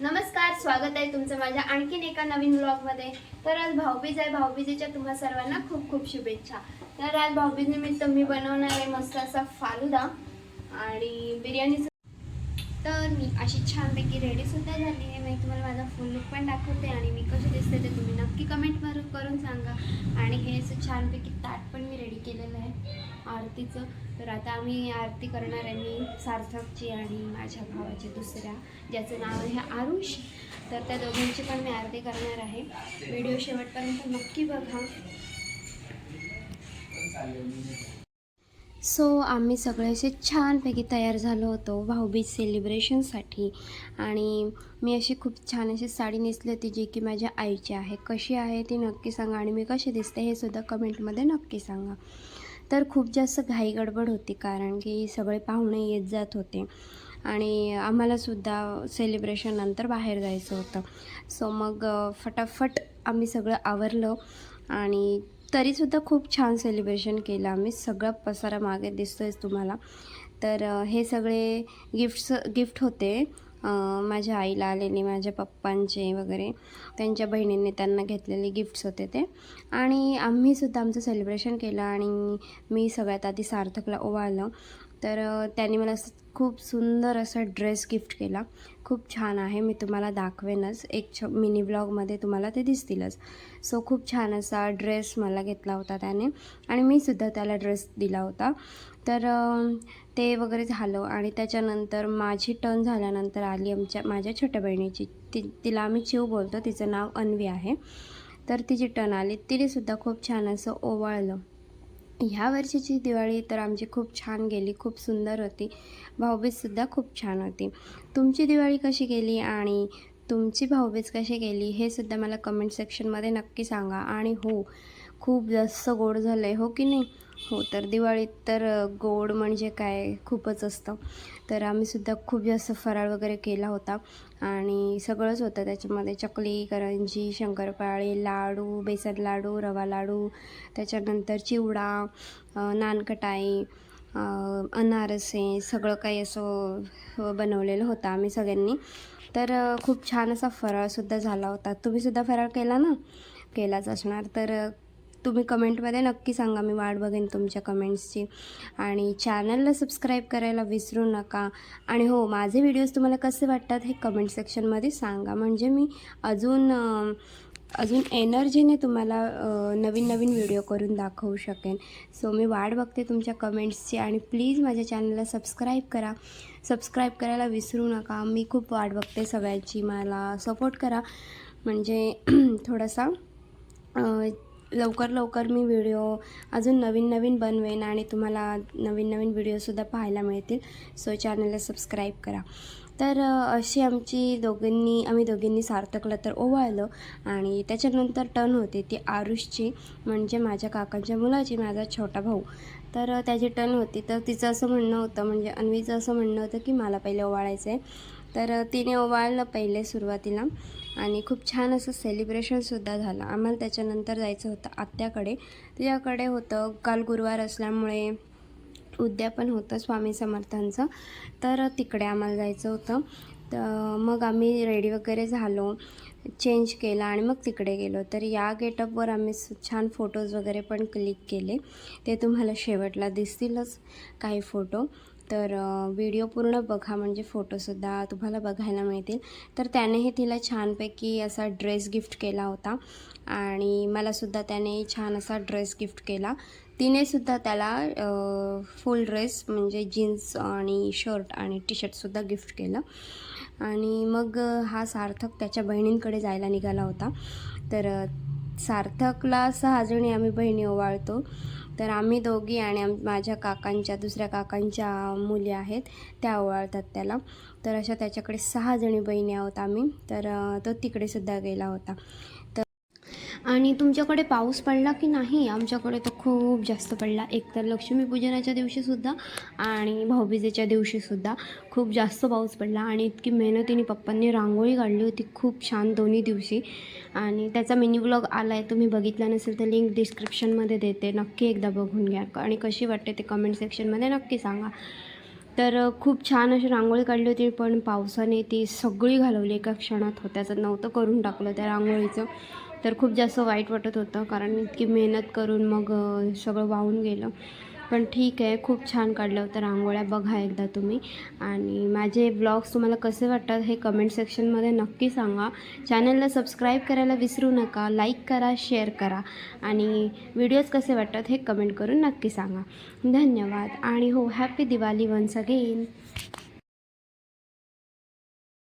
नमस्कार, स्वागत आहे तुमचं माझ्या आणखीन एका नवीन ब्लॉगमध्ये। तर आज भाऊबीज आहे। भाऊबीजेच्या तुम्हा सर्वांना खूप खूप शुभेच्छा। तर आज भाऊबीज निमित्त मी बनवणार आहे मस्त असा फालुदा आणि बिर्याणी। तर मी अशी छानपैकी रेडी सुद्धा झाली आहे। मी तुम्हाला माझा फुल लुक पण दाखवते आणि मी कशी दिसते ते तुम्ही नक्की कमेंट करून सांगा। आणि हे असं छानपैकी ताट पण मी रेडी केलेलं आहे आरतीचं। तर आता आम्ही आरती करणार आहे, मी सार्थकची आणि माझ्या भावाची दुसऱ्या, ज्याचं नाव आहे आरुष। तर त्या दोघांची पण मी आरती करणार आहे। व्हिडिओ शेवटपर्यंत नक्की बघा। आम्ही सगळे असे छानपैकी तयार झालो होतो भाऊबीज सेलिब्रेशनसाठी। आणि मी अशी खूप छान अशी साडी नेसली होती, जी की माझ्या आईची आहे। कशी आहे ती नक्की सांगा आणि मी कशी दिसते हे सुद्धा कमेंटमध्ये नक्की सांगा। तर खूप जास्त घाई गडबड होती, कारण की सगळे पाहुणे येत जात होते आणि आम्हालासुद्धा सेलिब्रेशननंतर बाहेर जायचं होतं। मग फटाफट आम्ही सगळं आवरलं आणि तरीसुद्धा खूप छान सेलिब्रेशन केलं आम्ही। सगळा पसारा मागे दिसतोय तुम्हाला। तर हे सगळे गिफ्ट होते माझ्या आईला आलेले, माझ्या पप्पांचे वगैरे, त्यांच्या बहिणींनी त्यांना घेतलेले गिफ्ट्स होते ते। आणि आम्हीसुद्धा आमचं सेलिब्रेशन केलं आणि मी सगळ्यात आधी सार्थकला ओवाळलं। तर त्यांनी मला खूप सुंदर असा ड्रेस गिफ्ट केला। खूप छान आहे, मी तुम्हाला दाखवेनच, एक मिनी ब्लॉगमध्ये तुम्हाला ते दिसतीलच। खूप छान असा ड्रेस मला घेतला होता त्याने आणि मी सुद्धा त्याला ड्रेस दिला होता। तर ते वगैरे झालं आणि त्याच्यानंतर माझी टर्न झाल्यानंतर आली माझ्या छोट्या बहिणीची। तिला आम्ही चिव बोलतो, तिचं नाव अन्वी आहे। तर तिची टर्न आली, तिनेसुद्धा खूप छान असं ओवाळलं। ह्या वर्षीची दिवाळी तर आमची खूप छान गेली, खूप सुंदर होती। भाऊबीजसुद्धा खूप छान होती। तुमची दिवाळी कशी गेली आणि तुमची भाऊबीज कशी गेली हे सुद्धा मला कमेंट सेक्शनमध्ये नक्की सांगा। आणि हो, खूप जास्त गोड झालं आहे, हो की नाही? हो, तर दिवाळीत तर गोड म्हणजे काय खूपच असतं। तर आम्हीसुद्धा खूप जास्त फराळ वगैरे केला होता आणि सगळंच होतं त्याच्यामध्ये, चकली, करंजी, शंकरपाळे, लाडू, बेसन लाडू, रवा लाडू, त्याच्यानंतर चिवडा, नानकटाई, अनारसे, सगळं काही असं बनवलेलं होतं आम्ही सगळ्यांनी। तर खूप छान असा फराळसुद्धा झाला होता। तुम्हीसुद्धा फराळ केला ना? केलाच असणार। तर तुम्ही कमेंटमध्ये नक्की सांगा, मी वाट बघेन तुमच्या कमेंट्सची। आणि चॅनलला सबस्क्राईब करायला विसरू नका। आणि हो, माझे व्हिडिओज तुम्हाला कसे वाटतात हे कमेंट सेक्शनमध्ये सांगा, म्हणजे मी अजून एनर्जीने तुम्हाला नवीन नवीन व्हिडिओ करून दाखवू शकेन। मी वाट बघते तुमच्या कमेंट्सची आणि प्लीज माझ्या चॅनलला सबस्क्राईब करा। सबस्क्राईब करायला विसरू नका, मी खूप वाट बघते सगळ्यांची। मला सपोर्ट करा, म्हणजे थोडासा लवकर मी व्हिडिओ अजून नवीन बनवेन आणि तुम्हाला नवीन व्हिडिओसुद्धा पाहायला मिळतील। चॅनलला सबस्क्राईब करा। तर अशी आम्ही दोघींनी सार्थकला तर ओवाळलं आणि त्याच्यानंतर टर्न होती ती आरुषची, म्हणजे माझ्या काकांच्या मुलाची, माझा छोटा भाऊ। तर त्याची टर्न होती। तर तिचं असं म्हणणं होतं, म्हणजे अन्वीचं असं म्हणणं होतं की मला पहिले ओवाळायचं आहे। तर तिने ओवाळलं पहिले सुरुवातीला आणि खूप छान असं सेलिब्रेशनसुद्धा झालं। आम्हाला त्याच्यानंतर जायचं होतं आत्याकडे। तिच्याकडे होतं, काल गुरुवार असल्यामुळे उद्या पण होतं स्वामी समर्थांचं, तर तिकडे आम्हाला जायचं होतं। तर मग आम्ही रेडी वगैरे झालो, चेंज केला आणि मग तिकडे गेलो। तर या गेटअपवर आम्ही छान फोटोज वगैरे पण क्लिक केले, ते तुम्हाला शेवटला दिसतीलच काही फोटो। तर व्हिडिओ पूर्ण बघा, म्हणजे फोटोसुद्धा तुम्हाला बघायला मिळतील। तर त्यानेही तिला छानपैकी असा ड्रेस गिफ्ट केला होता आणि मलासुद्धा त्याने छान असा ड्रेस गिफ्ट केला। तिनेसुद्धा त्याला फुल ड्रेस, म्हणजे जीन्स आणि शर्ट आणि टी शर्टसुद्धा गिफ्ट केलं। आणि मग हा सार्थक त्याच्या बहिणींकडे जायला निघाला होता। तर सार्थकला 6 जणी आम्ही बहिणी ओवाळतो। तर आम्ही दोघी आणि माझ्या दुसऱ्या काकांच्या मुली आहेत, त्या ओवाळतात त्याला। तर अशा त्याच्याकडे 6 जणी बहिणी आहोत आम्ही। तर तो तिकडेसुद्धा गेला होता। आणि तुमच्याकडे पाऊस पडला की नाही? आमच्याकडे तर खूप जास्त पडला, एकतर लक्ष्मीपूजनाच्या दिवशीसुद्धा आणि भाऊबीजेच्या दिवशीसुद्धा खूप जास्त पाऊस पडला। आणि इतकी मेहनतीने पप्पांनी रांगोळी काढली होती खूप छान दोन्ही दिवशी, आणि त्याचा मिनी ब्लॉग आला आहे, तुम्ही बघितला नसेल तर लिंक डिस्क्रिप्शनमध्ये देते, नक्की एकदा बघून घ्या। आणि कशी वाटते ते कमेंट सेक्शनमध्ये नक्की सांगा। तर खूप छान अशी रांगोळी काढली होती, पण पावसाने ती सगळी घालवली एका क्षणात. त्याचं नव्हतं करून टाकलं त्या रांगोळीचं. तर खूप जास्त वाईट वाटत होतं, कारण इतकी मेहनत करून मग सगळं वाहून गेलं. पण ठीक आहे, खूप छान काढल्या होत्या रांगोळ्या. बघा एकदा तुम्ही. आणि माझे ब्लॉग्स तुम्हाला कसे वाटतात हे कमेंट सेक्शनमध्ये नक्की सांगा. चॅनलला सबस्क्राईब करायला विसरू नका. लाईक करा, शेअर करा आणि व्हिडिओज कसे वाटतात हे कमेंट करून नक्की सांगा. धन्यवाद आणि हो, हॅपी दिवाळी वन्स अगेन.